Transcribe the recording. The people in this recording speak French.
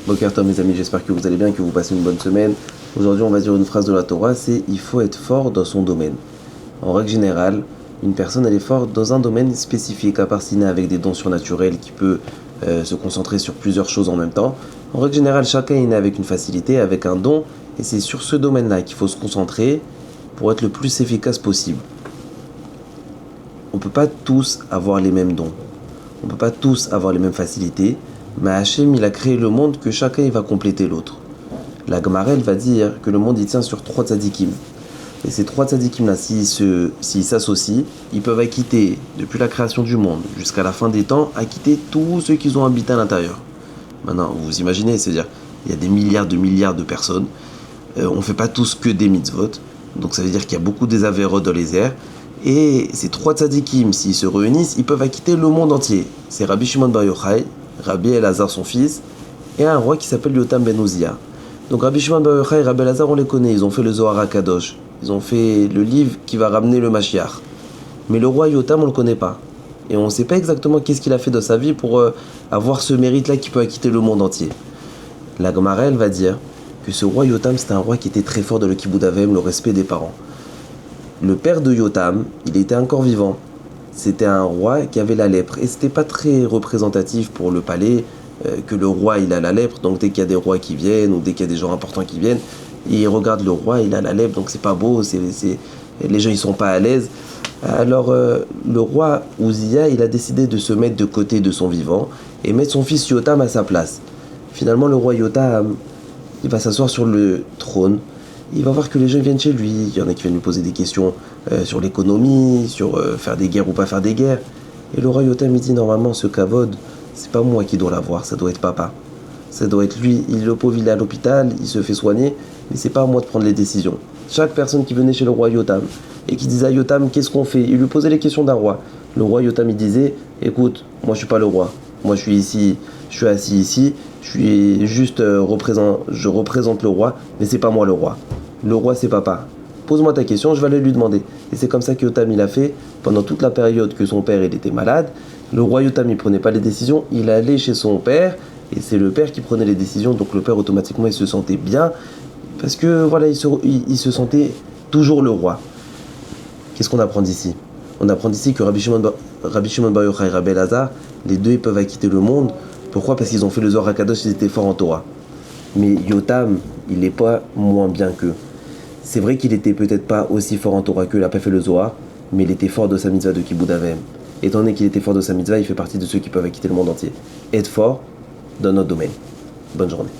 Boker Tov mes amis, j'espère que vous allez bien, que vous passez une bonne semaine. Aujourd'hui on va dire une phrase de la Torah, c'est il faut être fort dans son domaine. En règle générale, une personne elle est forte dans un domaine spécifique, à part s'il naît avec des dons surnaturels qui peut se concentrer sur plusieurs choses en même temps. En règle générale, chacun est né avec une facilité, avec un don, et c'est sur ce domaine-là qu'il faut se concentrer pour être le plus efficace possible. On ne peut pas tous avoir les mêmes dons, on ne peut pas tous avoir les mêmes facilités, mais Hachem il a créé le monde que chacun il va compléter l'autre. La Gemara va dire que le monde il tient sur 3 tzadikim. Et ces 3 tzadikim là, s'ils s'associent, ils peuvent acquitter, depuis la création du monde jusqu'à la fin des temps, acquitter tous ceux qui ont habité à l'intérieur. Maintenant, vous imaginez, c'est-à-dire, il y a des milliards de personnes, on ne fait pas tous que des mitzvot, donc ça veut dire qu'il y a beaucoup des avérots dans les airs, et ces 3 tzadikim, s'ils se réunissent, ils peuvent acquitter le monde entier. C'est Rabbi Shimon Bar Yochai, Rabbi Elazar son fils, et un roi qui s'appelle Yotam Ben Uzziah. Donc Rabbi Shimon Bar Yochai et Rabbi Elazar, on les connaît, ils ont fait le Zohar HaKadosh, ils ont fait le livre qui va ramener le Mashiach. Mais le roi Yotam, on ne le connaît pas. Et on ne sait pas exactement qu'est-ce qu'il a fait de sa vie pour avoir ce mérite-là qui peut acquitter le monde entier. La Gemara, elle va dire que ce roi Yotam, c'était un roi qui était très fort dans le Kibbout Avem, le respect des parents. Le père de Yotam, il était encore vivant. C'était un roi qui avait la lèpre. Et c'était pas très représentatif pour le palais que le roi il a la lèpre. Donc dès qu'il y a des rois qui viennent ou dès qu'il y a des gens importants qui viennent, ils regardent le roi, il a la lèpre, donc c'est pas beau, les gens ils sont pas à l'aise. Alors le roi Uzziah, il a décidé de se mettre de côté de son vivant et mettre son fils Yotam à sa place. Finalement le roi Yotam, il va s'asseoir sur le trône. Il va voir que les gens viennent chez lui, il y en a qui viennent lui poser des questions sur l'économie, sur faire des guerres ou pas faire des guerres. Et le roi Yotam il dit normalement ce kavod, c'est pas moi qui dois l'avoir, ça doit être papa. Ça doit être lui, le pauvre il est à l'hôpital, il se fait soigner, mais c'est pas à moi de prendre les décisions. Chaque personne qui venait chez le roi Yotam et qui disait à Yotam qu'est-ce qu'on fait, il lui posait les questions d'un roi. Le roi Yotam il disait écoute, moi je suis pas le roi, moi je suis ici, je suis assis ici, je suis juste je représente le roi, mais c'est pas moi le roi. Le roi c'est papa. Pose-moi ta question, je vais aller lui demander. Et c'est comme ça que Yotam il a fait pendant toute la période que son père il était malade. Le roi Yotam il prenait pas les décisions, il allait chez son père et c'est le père qui prenait les décisions. Donc le père automatiquement il se sentait bien parce que voilà il se sentait toujours le roi. Qu'est-ce qu'on apprend d'ici? On apprend d'ici que Rabbi Shimon Bar Yochai et Rabbi Elazar, les deux ils peuvent acquitter le monde. Pourquoi? Parce qu'ils ont fait le Zohar HaKadosh, ils étaient forts en Torah. Mais Yotam, il n'est pas moins bien qu'eux. C'est vrai qu'il était peut-être pas aussi fort en Torah qu'eux, il n'a pas fait le Zohar, mais il était fort de sa mitzvah de Kibbout Avem. Étant donné qu'il était fort de sa mitzvah, il fait partie de ceux qui peuvent acquitter le monde entier. Être fort dans notre domaine. Bonne journée.